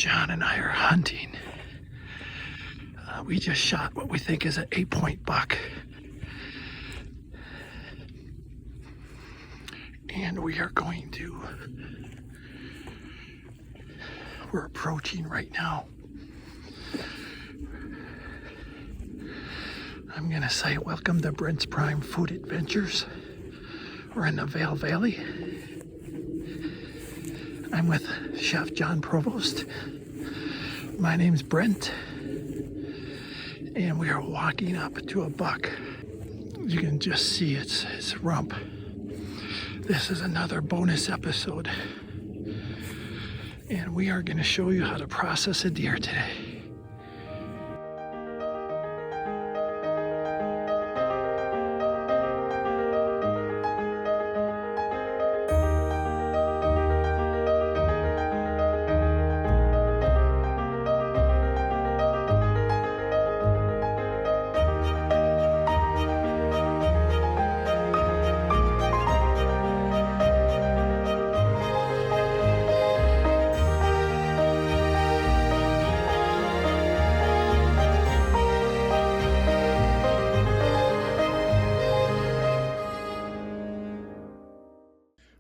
John and I are hunting. We just shot what we think is an 8-point buck. And we are going to, we're approaching right now. I'm gonna say welcome to Brent's Prime Food Adventures. We're in the Vail Valley. I'm with Chef John Provost. My name's Brent. And we are walking up to a buck. You can just see its rump. This is another bonus episode. And we are gonna show you how to process a deer today.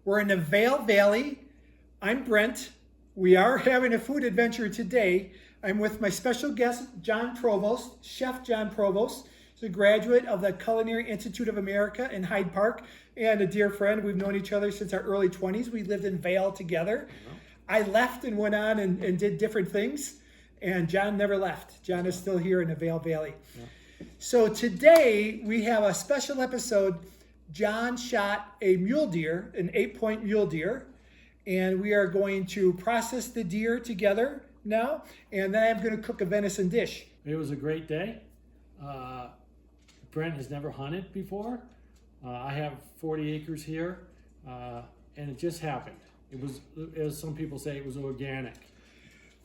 We're in the Vail Valley. I'm Brent. We are having a food adventure today. I'm with my special guest, John Provost, Chef John Provost. He's a graduate of the Culinary Institute of America in Hyde Park and a dear friend. We've known each other since our early 20s. We lived in Vail together. I left and went on and did different things, and John never left. John is still here in the Vail Valley. So today we have a special episode. John shot a mule deer, an 8-point mule deer, and we are going to process the deer together now, and then I'm going to cook a venison dish. It was a great day. Brent has never hunted before. I have 40 acres here, and it just happened. It was, as some people say, it was organic.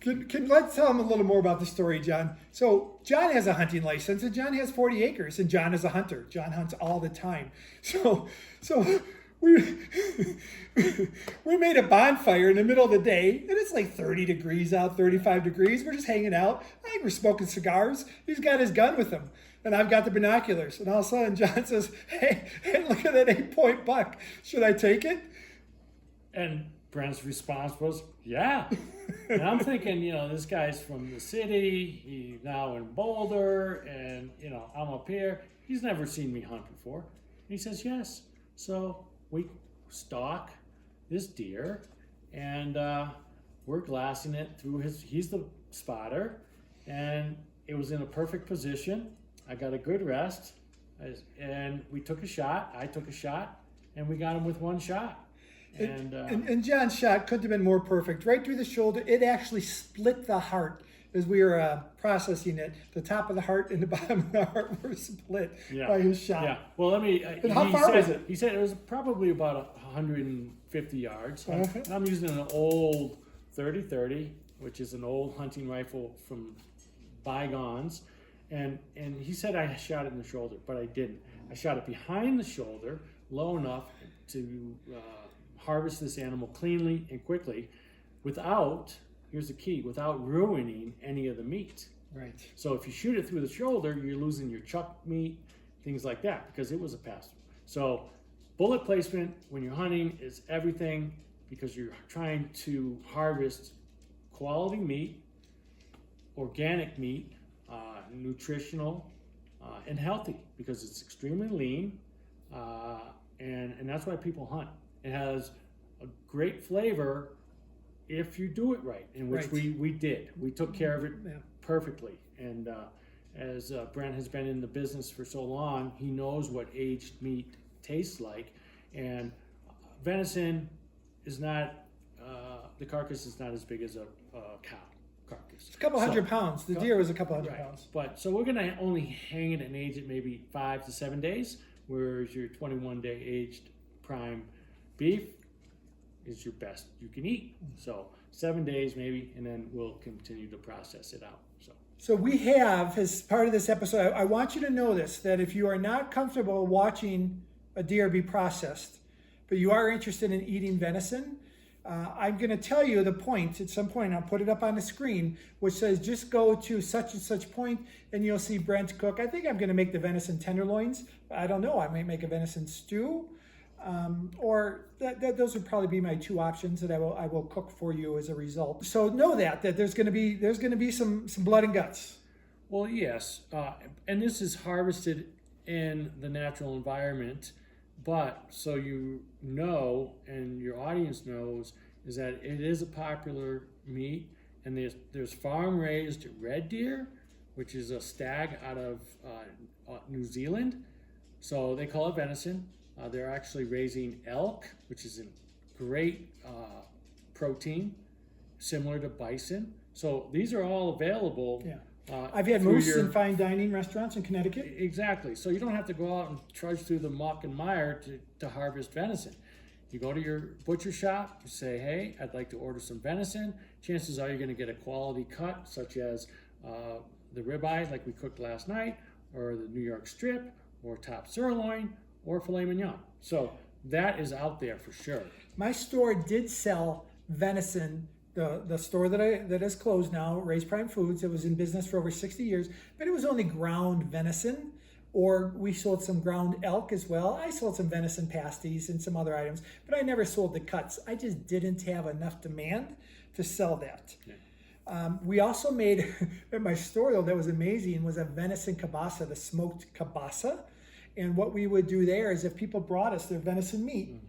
Let's tell him a little more about the story, John. So John has a hunting license, and John has 40 acres, and John is a hunter. John hunts all the time. So we made a bonfire in the middle of the day, and it's like 30 degrees out, 35 degrees. We're just hanging out. I think we're smoking cigars. He's got his gun with him, and I've got the binoculars. And all of a sudden, John says, hey, look at that 8-point buck. Should I take it? And Brent's response was, yeah. And I'm thinking, this guy's from the city. He's now in Boulder, and, I'm up here. He's never seen me hunt before. And he says, yes. So we stalk this deer, and we're glassing it through he's the spotter, and it was in a perfect position. I got a good rest, and we took a shot. I took a shot, and we got him with one shot. And John's shot couldn't have been more perfect. Right through the shoulder, it actually split the heart as we were processing it. The top of the heart and the bottom of the heart were split by his shot. Yeah. Well, let me. How far was it? He said it was probably about 150 yards. I'm using an old 30-30, which is an old hunting rifle from bygones, and he said I shot it in the shoulder, but I didn't. I shot it behind the shoulder, low enough to harvest this animal cleanly and quickly without, here's the key, without ruining any of the meat. Right. So if you shoot it through the shoulder, you're losing your chuck meat, things like that, because it was a pass-through. So bullet placement when you're hunting is everything, because you're trying to harvest quality meat, organic meat, nutritional, and healthy, because it's extremely lean, and that's why people hunt. It has a great flavor if you do it right, in which we did. We took care of it perfectly. And as Brent has been in the business for so long, he knows what aged meat tastes like. And venison is not, the carcass is not as big as a cow carcass. It's a couple hundred pounds. The deer was a couple hundred pounds. But so we're going to only hang it and age it maybe 5 to 7 days, whereas your 21-day aged prime beef is your best you can eat. So 7 days maybe, and then we'll continue to process it out. So we have, as part of this episode, I want you to know this, that if you are not comfortable watching a deer be processed, but you are interested in eating venison, I'm going to tell you the point at some point. I'll put it up on the screen, which says just go to such and such point and you'll see Brent cook. I think I'm going to make the venison tenderloins. I don't know. I might make a venison stew. Or those would probably be my two options that I will cook for you as a result. So know that there's going to be some blood and guts. Well, yes, and this is harvested in the natural environment, but so you know, and your audience knows, is that it is a popular meat, and there's farm raised red deer, which is a stag out of New Zealand, so they call it venison. They're actually raising elk, which is a great protein, similar to bison. So these are all available. Yeah. I've had moose in fine dining restaurants in Connecticut. Exactly. So you don't have to go out and trudge through the muck and mire to harvest venison. You go to your butcher shop, you say, hey, I'd like to order some venison. Chances are you're going to get a quality cut, such as the ribeye, like we cooked last night, or the New York strip, or top sirloin, or filet mignon. So that is out there for sure. My store did sell venison. The store that is closed now, Ray's Prime Foods, it was in business for over 60 years, but it was only ground venison, or we sold some ground elk as well. I sold some venison pasties and some other items, but I never sold the cuts. I just didn't have enough demand to sell that. Yeah. We also made, at my store though, that was amazing, was a venison kielbasa, the smoked kielbasa. And what we would do there is if people brought us their venison meat,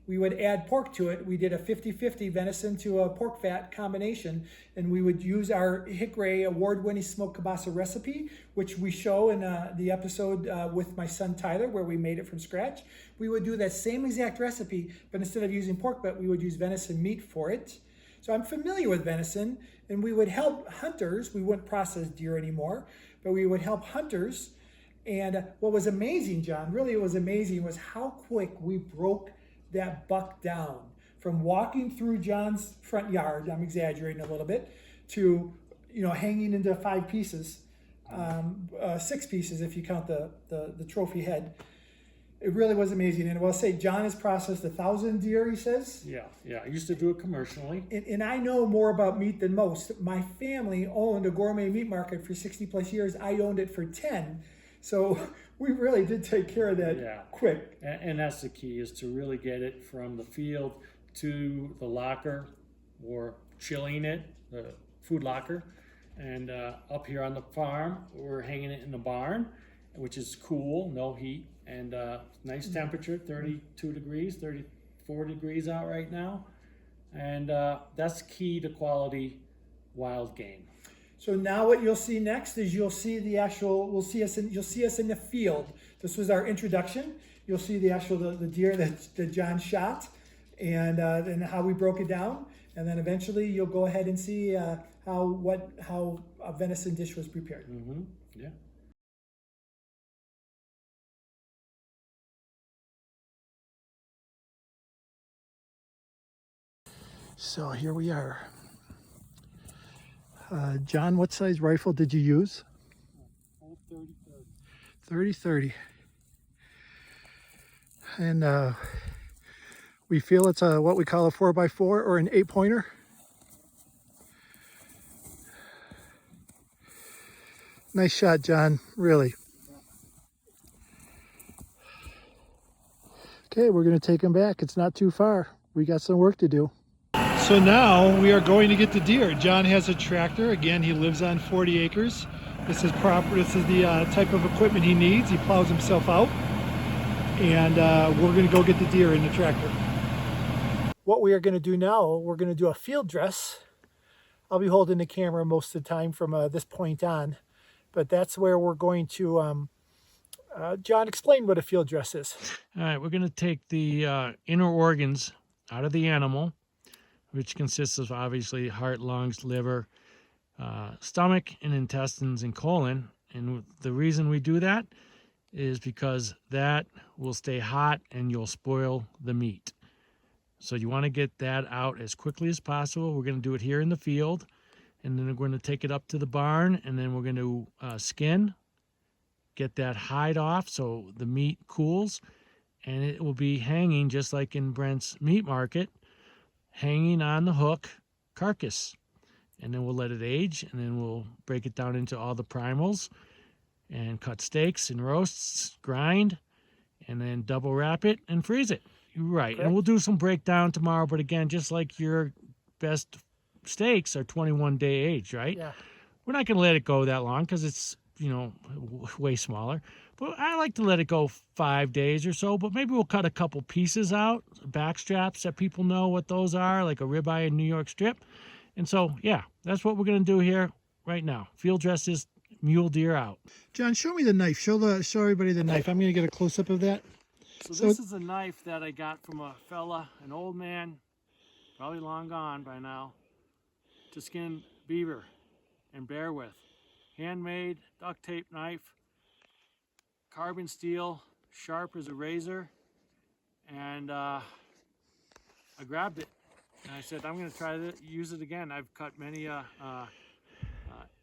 we would add pork to it. We did a 50-50 venison to a pork fat combination, and we would use our Hickory award-winning smoked kielbasa recipe, which we show in the episode with my son Tyler, where we made it from scratch. We would do that same exact recipe, but instead of using pork butt, we would use venison meat for it. So I'm familiar with venison, and we would help hunters. We wouldn't process deer anymore, but we would help hunters. And what was amazing, John, really it was amazing, was how quick we broke that buck down from walking through John's front yard. I'm exaggerating a little bit, to hanging into 5 pieces, 6 pieces if you count the trophy head. It really was amazing. And I will say, John has processed 1,000 deer, he says. Yeah. I used to do it commercially. And I know more about meat than most. My family owned a gourmet meat market for 60 plus years. I owned it for 10. So we really did take care of that quick. And that's the key, is to really get it from the field to the locker, or chilling it, the food locker. And up here on the farm, we're hanging it in the barn, which is cool, no heat, and nice temperature, 32 degrees, 34 degrees out right now. And that's key to quality wild game. So now what you'll see next is you'll see you'll see us in the field. This was our introduction. You'll see the deer that John shot, and how we broke it down, and then eventually you'll go ahead and see how a venison dish was prepared. Mm-hmm. Yeah. So here we are. John, what size rifle did you use? 30-30. And we feel it's what we call a 4x4 or an 8-pointer. Nice shot, John, really. Okay, we're going to take him back. It's not too far. We got some work to do. So now we are going to get the deer. John has a tractor. Again, he lives on 40 acres. This is proper. This is the type of equipment he needs. He plows himself out. And we're going to go get the deer in the tractor. What we are going to do now, we're going to do a field dress. I'll be holding the camera most of the time from this point on. But that's where we're going to... John, explain what a field dress is. All right, we're going to take the inner organs out of the animal, which consists of obviously heart, lungs, liver, stomach, and intestines, and colon. And the reason we do that is because that will stay hot and you'll spoil the meat. So you want to get that out as quickly as possible. We're going to do it here in the field, and then we're going to take it up to the barn, and then we're going to skin, get that hide off so the meat cools, and it will be hanging just like in Brent's meat market hanging on the hook carcass. And then we'll let it age, and then we'll break it down into all the primals and cut steaks and roasts, grind, and then double wrap it and freeze it. Right. Correct. And we'll do some breakdown tomorrow, but again, just like your best steaks are 21-day age, right? Yeah. We're not going to let it go that long because it's, way smaller. But I like to let it go 5 days or so, but maybe we'll cut a couple pieces out, back straps that people know what those are, like a ribeye and New York strip. And so, yeah, that's what we're going to do here right now. Field dress this mule deer out. John, show me the knife. Show everybody the knife. I'm going to get a close-up of that. So this is a knife that I got from a fella, an old man, probably long gone by now, to skin beaver and bear with. Handmade duct tape knife, carbon steel, sharp as a razor, and I grabbed it and I said, I'm going to try to use it again. I've cut many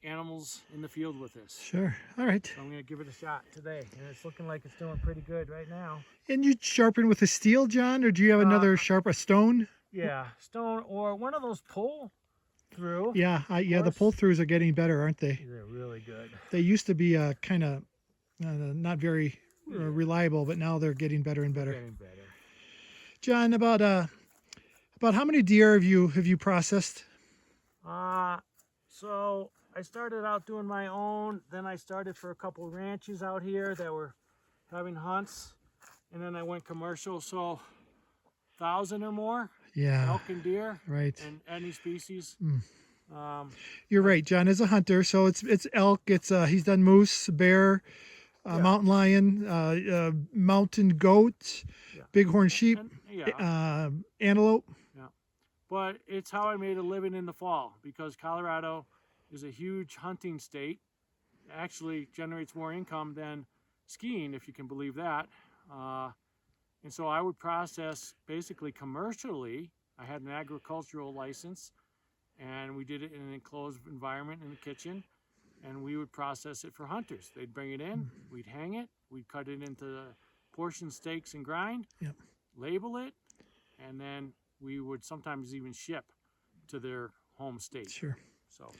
animals in the field with this. Sure. All right. So I'm going to give it a shot today, and it's looking like it's doing pretty good right now. And you sharpen with a steel, John, or do you have another a stone? Yeah, stone or one of those pull through. Yeah, the pull-throughs are getting better, aren't they? They're really good. They used to be kind of not very reliable, but now they're getting better and better. Getting better. John, about how many deer have you processed? So I started out doing my own, then I started for a couple ranches out here that were having hunts, and then I went commercial, so 1,000 or more. Yeah. Elk and deer. Right. And any species. You're right. John is a hunter, so it's elk. It's he's done moose, bear, mountain lion, mountain goat, bighorn sheep, antelope. Yeah. But it's how I made a living in the fall, because Colorado is a huge hunting state. It actually generates more income than skiing, if you can believe that. And so I would process basically commercially. I had an agricultural license, and we did it in an enclosed environment in the kitchen, and we would process it for hunters. They'd bring it in, we'd hang it, we'd cut it into portion steaks and grind, label it, and then we would sometimes even ship to their home state. Sure. So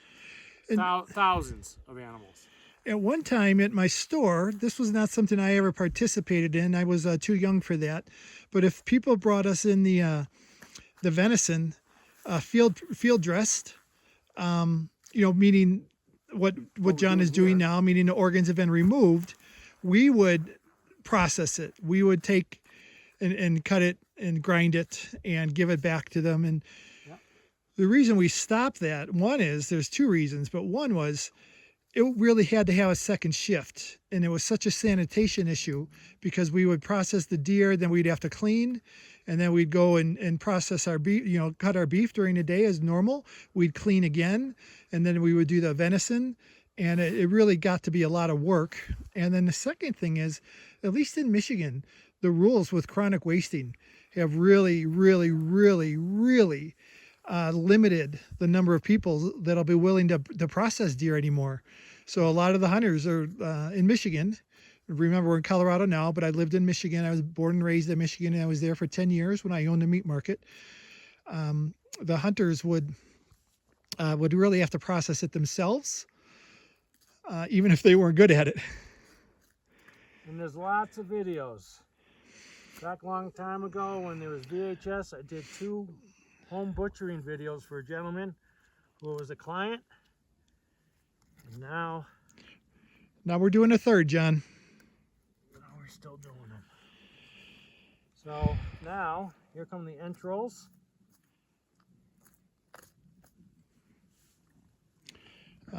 thousands of animals. At one time at my store, this was not something I ever participated in. I was too young for that. But if people brought us in the venison field dressed, meaning what John is doing now, meaning the organs have been removed, we would process it. We would take and cut it and grind it and give it back to them. And the reason we stopped that, there's two reasons, but one was, it really had to have a second shift, and it was such a sanitation issue, because we would process the deer, then we'd have to clean, and then we'd go and process our beef, cut our beef during the day as normal. We'd clean again, and then we would do the venison, and it really got to be a lot of work. And then the second thing is, at least in Michigan, the rules with chronic wasting have really, really, really, really limited the number of people that'll be willing to process deer anymore. So a lot of the hunters are in Michigan. Remember, we're in Colorado now, but I lived in Michigan. I was born and raised in Michigan, and I was there for 10 years when I owned a meat market. The hunters would really have to process it themselves, even if they weren't good at it. And there's lots of videos. Back a long time ago when there was VHS, I did 2 home butchering videos for a gentleman who was a client. And now we're doing a third, John. Now we're still doing them. So now here come the entrails.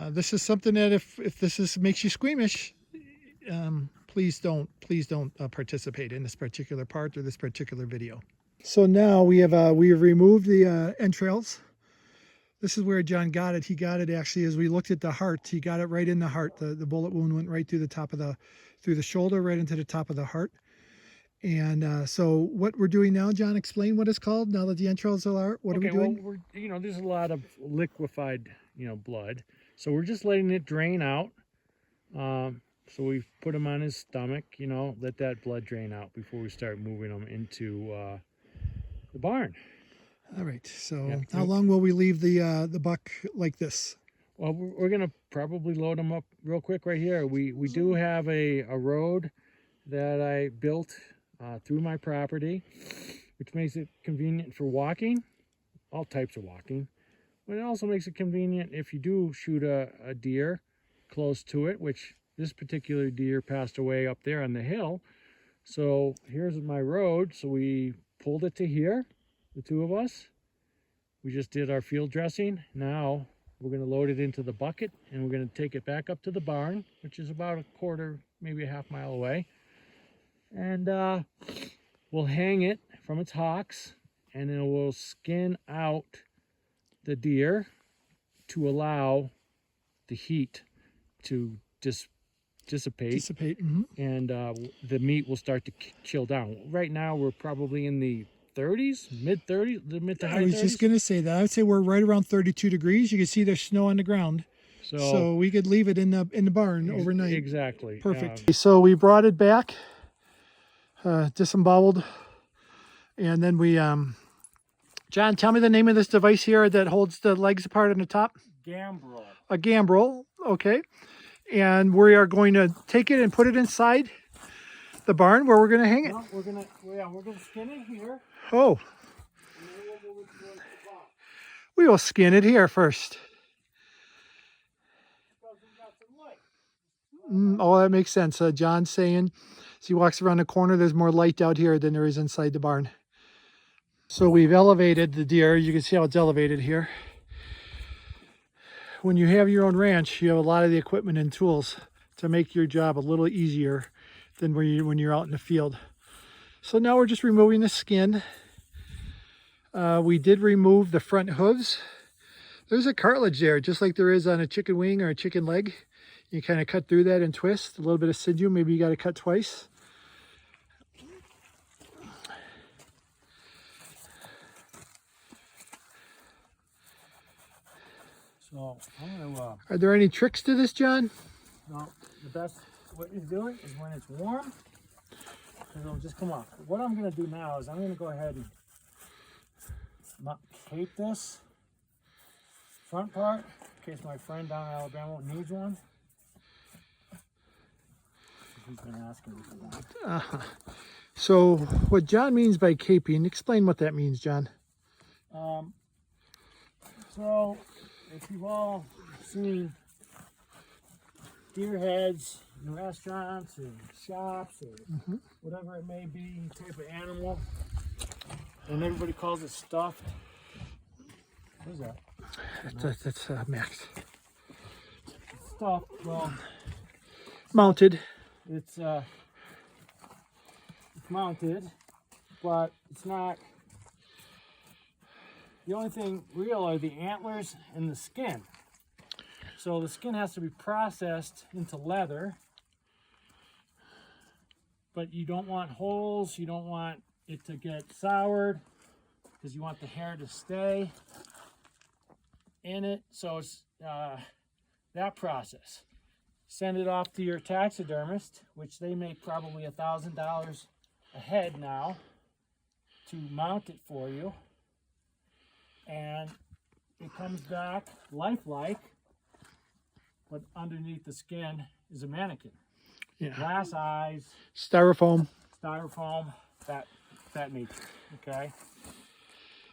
This is something that if this makes you squeamish, please don't participate in this particular part or this particular video. So now we have removed the entrails. This is where John got it. He got it actually as we looked at the heart. He got it right in the heart. The bullet wound went right through the top of through the shoulder, right into the top of the heart. And so what we're doing now, John, explain what it's called now that the entrails are out. What are we doing? Well, there's a lot of liquefied, blood. So we're just letting it drain out. So we put him on his stomach, let that blood drain out before we start moving him into the barn. All right. So Yeah. how long will we leave the buck like this? Well, we're gonna probably load them up real quick right here. We do have a road that I built through my property, which makes it convenient for walking, all types of walking. But it also makes it convenient if you do shoot a deer close to it, which this particular deer passed away up there on the hill. So here's my road. So we pulled it to here, the two of us. We just did our field dressing. Now we're going to load it into the bucket and we're going to take it back up to the barn, which is about a quarter, maybe a half mile away. And we'll hang it from its hocks and then we'll skin out the deer to allow the heat to dissipate. And the meat will start to chill down. Right now we're probably in the 30s, mid to high 30s. I was just going to say that. I would say we're right around 32 degrees. You can see there's snow on the ground. So we could leave it in the barn overnight. Exactly. Perfect. So we brought it back, disemboweled, and then we John, tell me the name of this device here that holds the legs apart on the top. Gambrel. A gambrel, okay. And we are going to take it and put it inside the barn where we're going to hang it. No, we're gonna skin it here. Oh. And then we'll move it towards the box. We will skin it here first. Because we got some light. Oh, that makes sense. John's saying as he walks around the corner, there's more light out here than there is inside the barn. So we've elevated the deer. You can see how it's elevated here. When you have your own ranch, you have a lot of the equipment and tools to make your job a little easier than when you're out in the field. So now we're just removing the skin. We did remove the front hooves. There's a cartilage there, just like there is on a chicken wing or a chicken leg. You kind of cut through that and twist. A little bit of sinew, maybe you got to cut twice. So I'm gonna. Are there any tricks to this, John? No, the best what you do it is when it's warm, because it'll just come off. What I'm gonna do now is I'm gonna go ahead and cape this front part in case my friend down in Alabama needs one. He's been asking me for that. So what John means by caping, explain what that means, John. So if you've all seen deer heads in restaurants and shops or whatever it may be, type of animal, and everybody calls it stuffed. What is that? That's Max. Stuffed. Well, Mounted. it's mounted, but it's not. The only thing real are the antlers and the skin. So the skin has to be processed into leather, but you don't want holes, you don't want it to get soured, because you want the hair to stay in it. So it's that process. Send it off to your taxidermist, which they make probably $1,000 a head now to mount it for you. And it comes back lifelike, but underneath the skin is a mannequin. Yeah. Glass eyes, Styrofoam. that nature. Okay.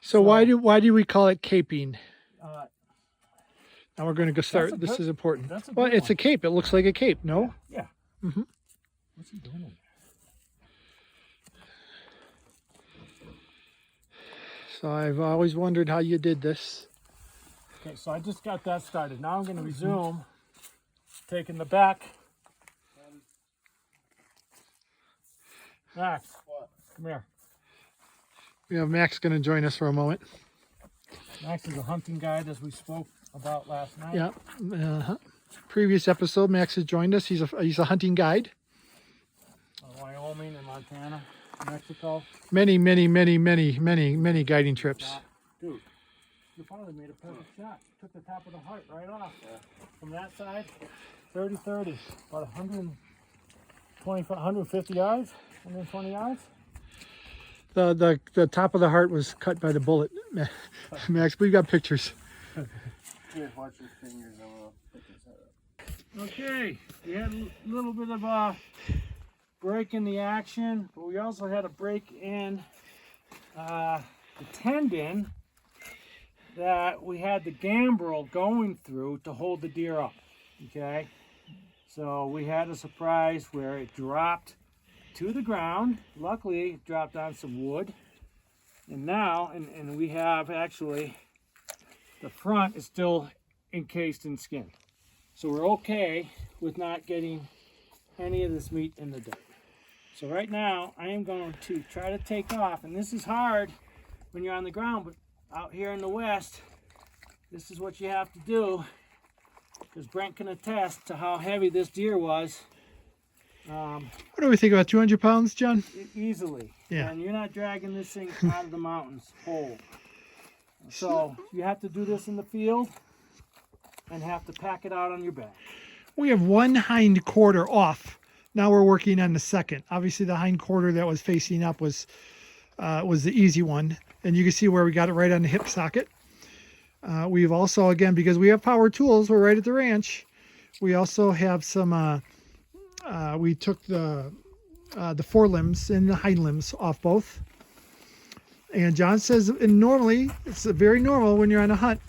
So why do we call it caping? Now we're going to go start. That's a This good- is important. that's a Well, good it's a one. cape. It looks like a cape, no? Yeah. Mm-hmm. What's he doing in there? So I've always wondered how you did this. Okay, so I just got that started. Now I'm going to resume taking the back. Max, come here. We have Max going to join us for a moment. Max is a hunting guide, as we spoke about last night. Yeah. Previous episode, Max has joined us. He's a hunting guide. Wyoming and Montana, Mexico. Many guiding trips. Dude, your father made a perfect shot. Took the top of the heart right off. From that side, 30-30. About 150 yards, 120 yards. The top of the heart was cut by the bullet, Max. We've got pictures. Here, watch your fingers. I'm gonna put this up. Okay, we had a little bit of a break in the action, but we also had a break in the tendon that we had the gambrel going through to hold the deer up. Okay, so we had a surprise where it dropped to the ground. Luckily, it dropped on some wood, and now, and we have actually, the front is still encased in skin. So we're okay with not getting any of this meat in the dirt. So right now, I am going to try to take off, and this is hard when you're on the ground, but out here in the West, this is what you have to do, because Brent can attest to how heavy this deer was. What do we think, about 200 pounds, John? Easily. Yeah. And you're not dragging this thing out of the mountains whole. So you have to do this in the field and have to pack it out on your back. We have one hind quarter off. Now we're working on the second. Obviously, the hind quarter that was facing up was the easy one, and you can see where we got it right on the hip socket. We've also, again, because we have power tools, we're right at the ranch. We also have some. We took the forelimbs and the hind limbs off both. And John says, and normally it's very normal when you're on a hunt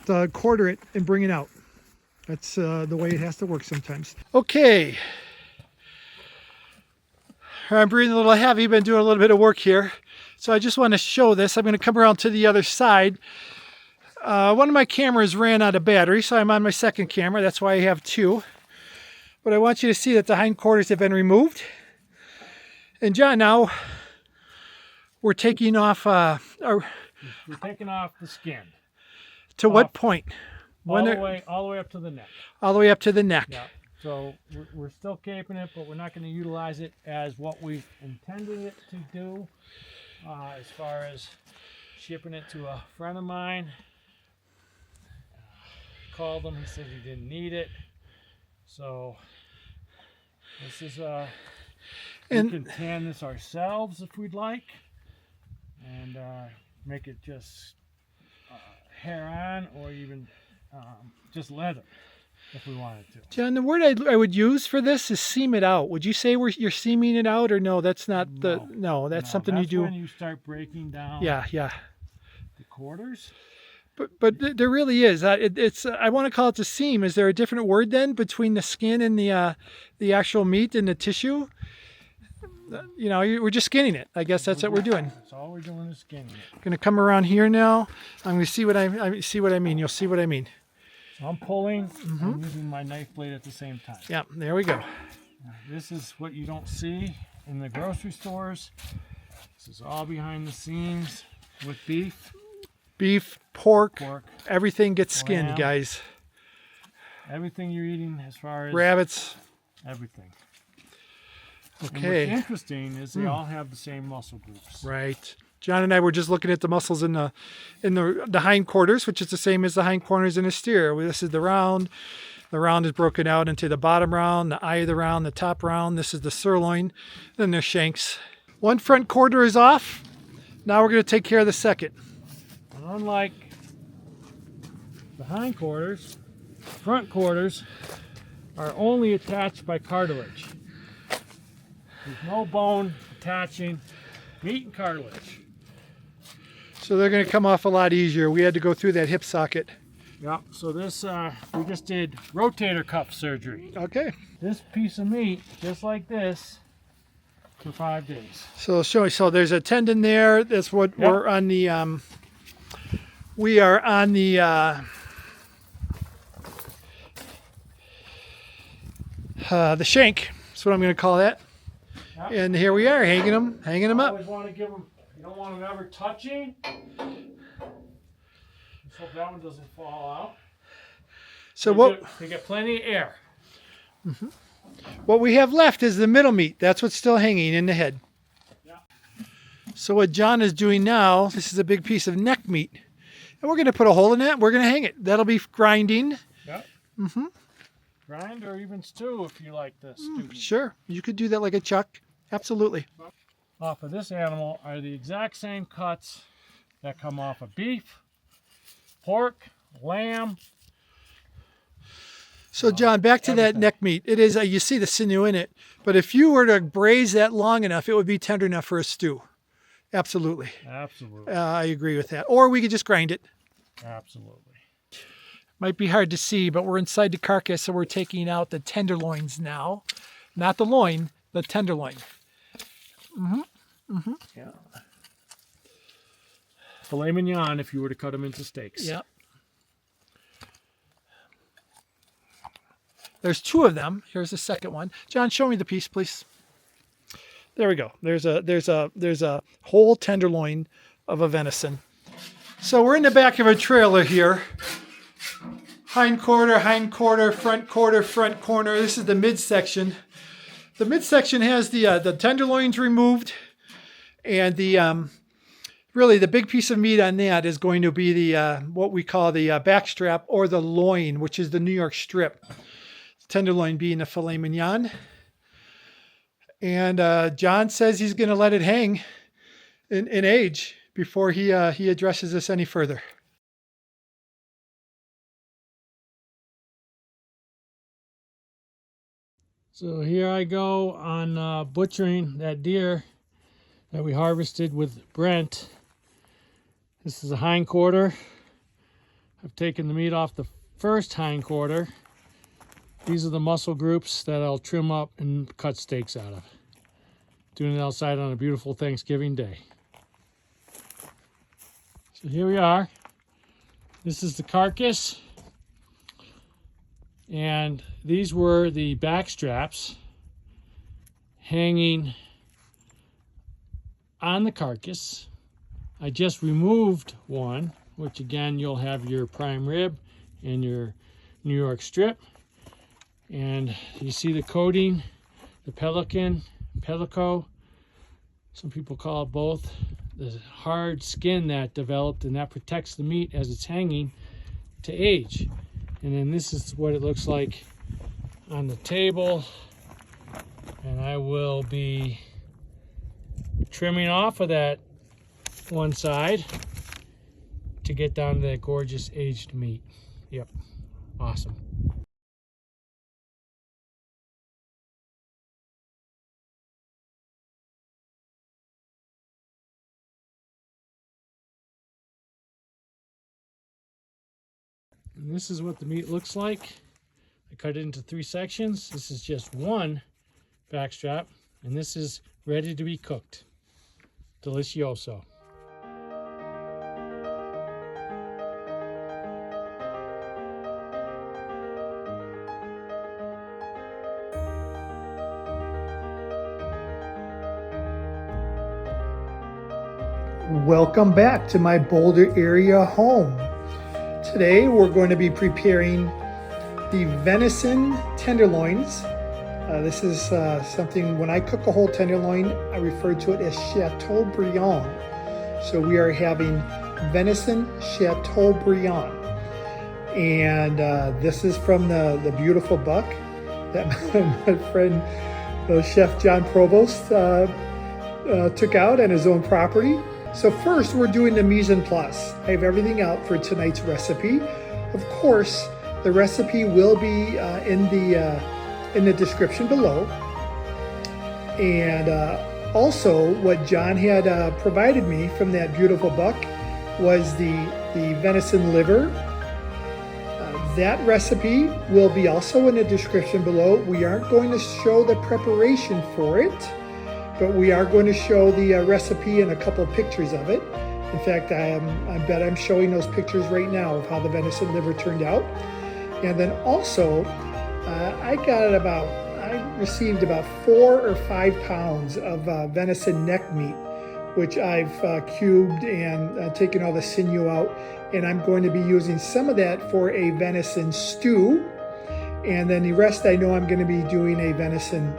to quarter it and bring it out. That's the way it has to work sometimes. Okay. I'm breathing a little heavy, been doing a little bit of work here. So I just want to show this. I'm going to come around to the other side. One of my cameras ran out of battery, so I'm on my second camera. That's why I have two. But I want you to see that the hindquarters have been removed. And John, now we're taking off. We're taking off the skin. To what point? All the way up to the neck. All the way up to the neck. Yeah. So we're still caping it, but we're not going to utilize it as what we intended it to do. As far as shipping it to a friend of mine, called him. He said he didn't need it. So this is we can tan this ourselves if we'd like, and make it just hair on, or even just leather if we wanted to. John, the word I would use for this is seam it out. Would you say you're seaming it out, or no? That's not that's something you do. When you start breaking down. Yeah. The quarters. But there really is. It's I want to call it the seam. Is there a different word then between the skin and the actual meat and the tissue? You know, we're just skinning it. I guess that's what we're doing. That's all we're doing is skinning it. Going to come around here now. I'm going to see what I see what I mean. You'll see what I mean. So I'm pulling. I'm using my knife blade at the same time. Yeah, there we go. Now, this is what you don't see in the grocery stores. This is all behind the scenes with beef. Beef, pork, everything gets lamb, skinned, guys. Everything you're eating, as far as rabbits, everything. Okay. And what's interesting is they all have the same muscle groups. Right. John and I were just looking at the muscles in the hindquarters, which is the same as the hindquarters in a steer. This is the round. The round is broken out into the bottom round, the eye of the round, the top round. This is the sirloin. Then there's shanks. One front quarter is off. Now we're going to take care of the second. Unlike the hindquarters, front quarters are only attached by cartilage. There's no bone attaching meat and cartilage. So they're going to come off a lot easier. We had to go through that hip socket. Yeah, so this, we just did rotator cuff surgery. Okay. This piece of meat, just like this, for 5 days. So show me. So there's a tendon there. That's what we're on the. We are on the. The shank. That's what I'm going to call that. Yep. And here we are, hanging them up. You always want to give them. You don't want them ever touching. Let's hope that one doesn't fall out. So they get plenty of air. Mm-hmm. What we have left is the middle meat. That's what's still hanging in the head. Yeah. So what John is doing now, this is a big piece of neck meat. And we're going to put a hole in that. We're going to hang it. That'll be grinding. Yeah. Mm-hmm. Grind or even stew if you like this. Sure. You could do that like a chuck. Absolutely. off of this animal are the exact same cuts that come off of beef, pork, lamb. So John, back to that neck meat. It is, you see the sinew in it, but if you were to braise that long enough, it would be tender enough for a stew. Absolutely. Absolutely. I agree with that. Or we could just grind it. Absolutely. Might be hard to see, but we're inside the carcass, so we're taking out the tenderloins now. Not the loin, the tenderloin. Yeah. Filet mignon if you were to cut them into steaks. Yep. There's two of them. Here's the second one. John, show me the piece, please. There we go. There's a whole tenderloin of a venison. So we're in the back of a trailer here. Hind quarter, front corner. This is the midsection. The midsection has the tenderloins removed, and the really the big piece of meat on that is going to be the what we call the backstrap or the loin, which is the New York strip. Tenderloin being a filet mignon. And John says he's going to let it hang in age before he addresses this any further. So here I go on butchering that deer that we harvested with Brent. This is a hind quarter. I've taken the meat off the first hind quarter. These are the muscle groups that I'll trim up and cut steaks out of. Doing it outside on a beautiful Thanksgiving day. So here we are. This is the carcass. And these were the back straps hanging on the carcass. I just removed one, which again, you'll have your prime rib and your New York strip. And you see the coating, the pellico. Some people call it both. The hard skin that developed, and that protects the meat as it's hanging to age. And then this is what it looks like on the table. And I will be trimming off of that one side to get down to that gorgeous aged meat. Yep, awesome. And this is what the meat looks like. I cut it into 3 sections. This is just one backstrap, and this is ready to be cooked. Delicioso. Welcome back to my Boulder area home. Today we're going to be preparing the venison tenderloins. This is something, when I cook a whole tenderloin, I refer to it as Chateaubriand. So we are having venison Chateaubriand. And this is from the beautiful buck that my friend Chef John Provost took out on his own property. So first we're doing the mise en place. I have everything out for tonight's recipe. Of course, the recipe will be in the description below. And also what John had provided me from that beautiful buck was the venison liver. That recipe will be also in the description below. We aren't going to show the preparation for it, but we are going to show the recipe and a couple of pictures of it. In fact, I bet I'm showing those pictures right now of how the venison liver turned out. And then also, I received about 4 or 5 pounds of venison neck meat, which I've cubed and taken all the sinew out. And I'm going to be using some of that for a venison stew. And then the rest, I know I'm going to be doing a venison,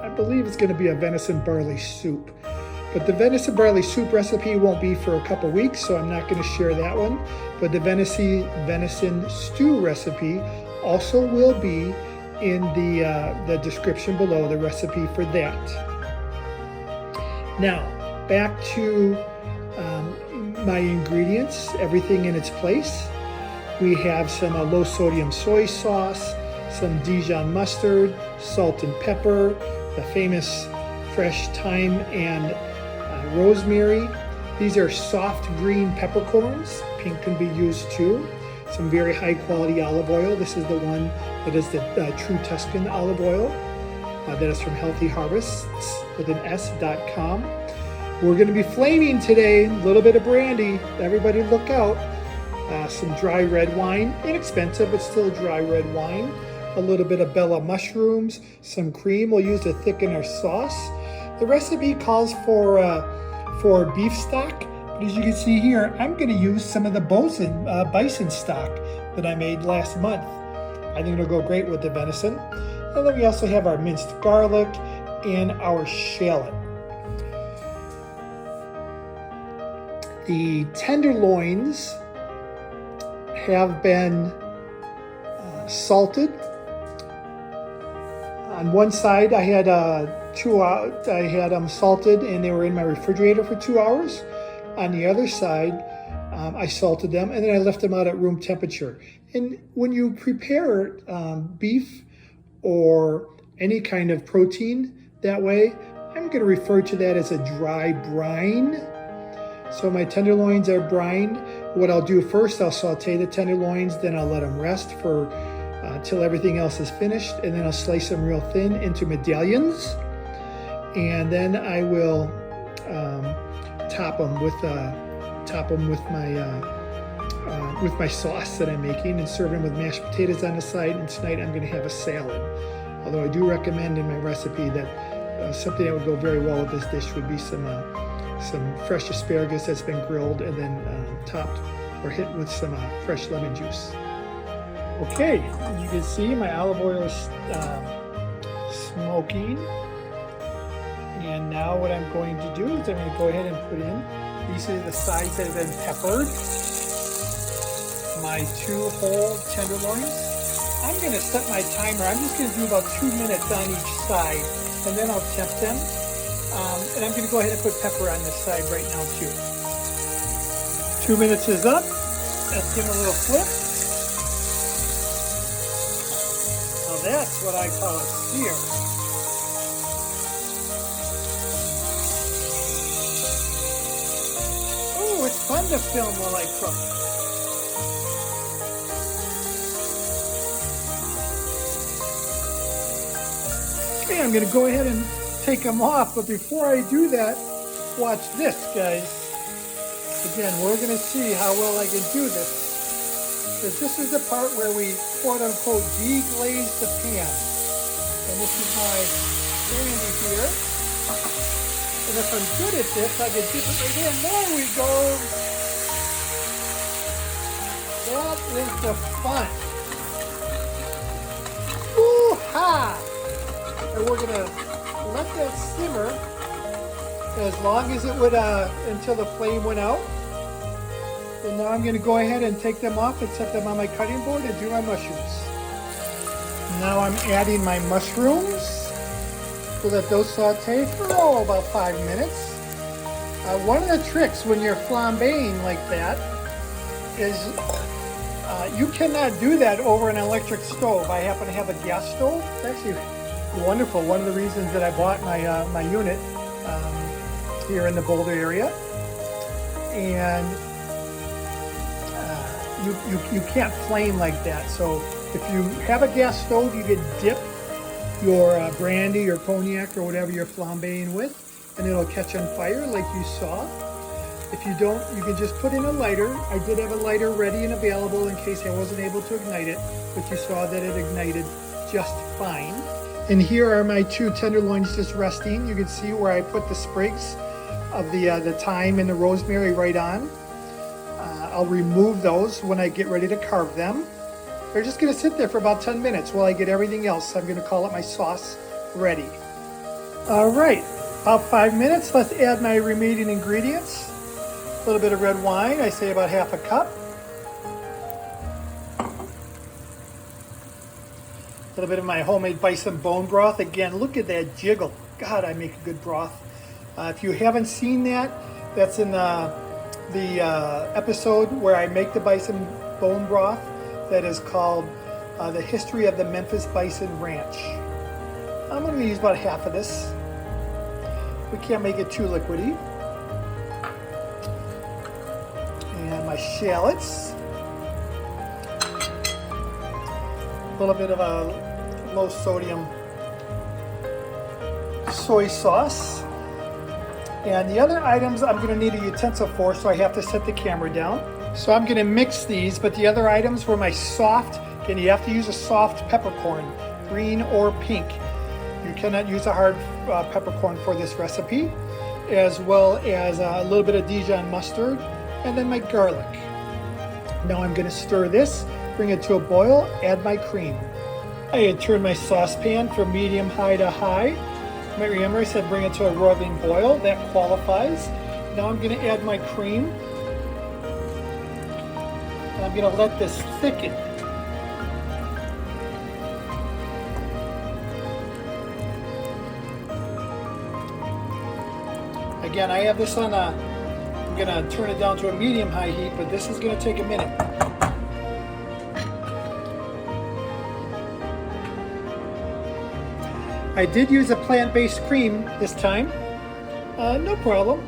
I believe it's going to be a venison barley soup. But the venison barley soup recipe won't be for a couple weeks, so I'm not going to share that one. But the venison stew recipe also will be in the description below, the recipe for that. Now, back to my ingredients, everything in its place. We have some low sodium soy sauce, some Dijon mustard, salt and pepper, the famous fresh thyme and rosemary. These are soft green peppercorns. Pink can be used too. Some very high quality olive oil. This is the one that is the true Tuscan olive oil. That is from Healthy Harvests with an S.com. We're going to be flaming today. A little bit of brandy. Everybody look out. Some dry red wine. Inexpensive, but still dry red wine. A little bit of Bella mushrooms. Some cream we'll use to thicken our sauce. The recipe calls for beef stock. But as you can see here, I'm going to use some of the Bison stock that I made last month. I think it'll go great with the venison. And then we also have our minced garlic and our shallot. The tenderloins have been salted. On one side, I had them salted and they were in my refrigerator for 2 hours. On the other side, I salted them and then I left them out at room temperature. And when you prepare beef or any kind of protein that way, I'm going to refer to that as a dry brine. So my tenderloins are brined. What I'll do first, I'll saute the tenderloins, then I'll let them rest for till everything else is finished, and then I'll slice them real thin into medallions, and then I will top them with my sauce that I'm making, and serve them with mashed potatoes on the side. And tonight I'm going to have a salad. Although I do recommend in my recipe that something that would go very well with this dish would be some fresh asparagus that's been grilled and then topped or hit with some fresh lemon juice. Okay, you can see my olive oil is smoking. And now what I'm going to do is I'm going to go ahead and put in, these are the sides that have been peppered, my 2 whole tenderloins. I'm going to set my timer. I'm just going to do about 2 minutes on each side, and then I'll temp them. And I'm going to go ahead and put pepper on this side right now too. 2 minutes is up. Let's give them a little flip. Now that's what I call a sear. Oh, it's fun to film while I cook. Okay, I'm going to go ahead and take them off, but before I do that, watch this, guys. Again, we're going to see how well I can do this. Because this is the part where we, quote-unquote, deglaze the pan. And this is my brandy here. And if I'm good at this, I can dip it right in. There we go. That is the fun. Woo-ha! And we're going to let that simmer as long as it would, until the flame went out. And now I'm going to go ahead and take them off and set them on my cutting board and do my mushrooms. Now I'm adding my mushrooms. We'll let those saute for about 5 minutes. One of the tricks when you're flambeing like that is you cannot do that over an electric stove. I happen to have a gas stove. It's actually wonderful. One of the reasons that I bought my unit here in the Boulder area, and you can't flame like that. So if you have a gas stove, you can dip your brandy or cognac or whatever you're flambeing with, and it'll catch on fire like you saw. If you don't, you can just put in a lighter. I did have a lighter ready and available in case I wasn't able to ignite it, but you saw that it ignited just fine. And here are my 2 tenderloins just resting. You can see where I put the sprigs of the thyme and the rosemary right on. I'll remove those when I get ready to carve them. They're just going to sit there for about 10 minutes while I get everything else. I'm going to call it my sauce ready. All right, about 5 minutes. Let's add my remaining ingredients. A little bit of red wine, I say about half a cup. little bit of my homemade bison bone broth. Again, look at that jiggle. God, I make a good broth. If you haven't seen that, that's in the episode where I make the bison bone broth. That is called The History of the Memphis Bison Ranch. I'm going to use about half of this. We can't make it too liquidy. And my shallots. A little bit of a low sodium soy sauce. And the other items I'm going to need a utensil for, so I have to set the camera down. So I'm going to mix these, but the other items were my soft, and you have to use a soft peppercorn, green or pink. You cannot use a hard peppercorn for this recipe, as well as a little bit of Dijon mustard, and then my garlic. Now I'm going to stir this, bring it to a boil, add my cream. I had turned my saucepan from medium high to high. You might remember I said bring it to a roiling boil. That qualifies. Now I'm going to add my cream. And I'm going to let this thicken. Again, I have this on I'm going to turn it down to a medium-high heat, but this is going to take a minute. I did use a plant-based cream this time. No problem.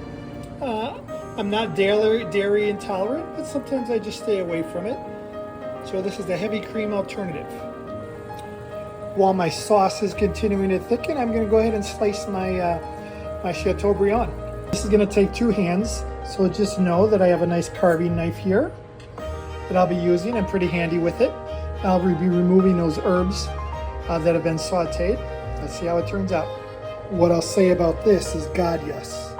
I'm not dairy intolerant, but sometimes I just stay away from it. So this is the heavy cream alternative. While my sauce is continuing to thicken, I'm going to go ahead and slice my my Chateaubriand. This is going to take 2 hands, so just know that I have a nice carving knife here that I'll be using. I'm pretty handy with it. I'll be removing those herbs that have been sauteed. Let's see how it turns out. What I'll say about this is God, yes.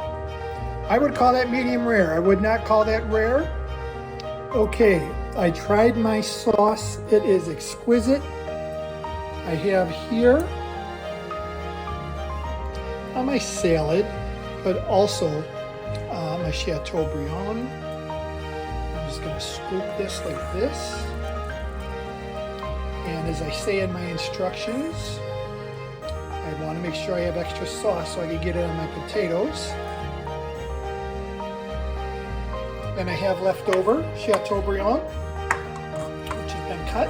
I would call that medium rare. I would not call that rare. Okay, I tried my sauce. It is exquisite. I have here my salad, but also my Chateaubriand. I'm just going to scoop this like this. And as I say in my instructions, I want to make sure I have extra sauce so I can get it on my potatoes. Then I have leftover Chateaubriand, which has been cut.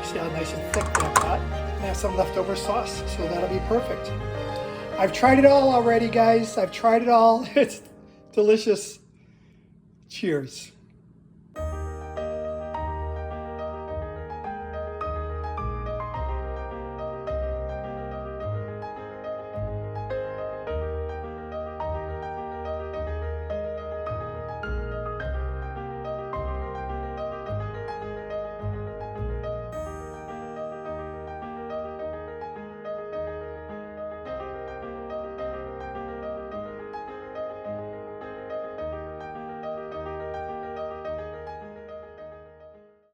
See how nice and thick that got. And I have some leftover sauce, so that'll be perfect. I've tried it all already, guys. I've tried it all. It's delicious. Cheers.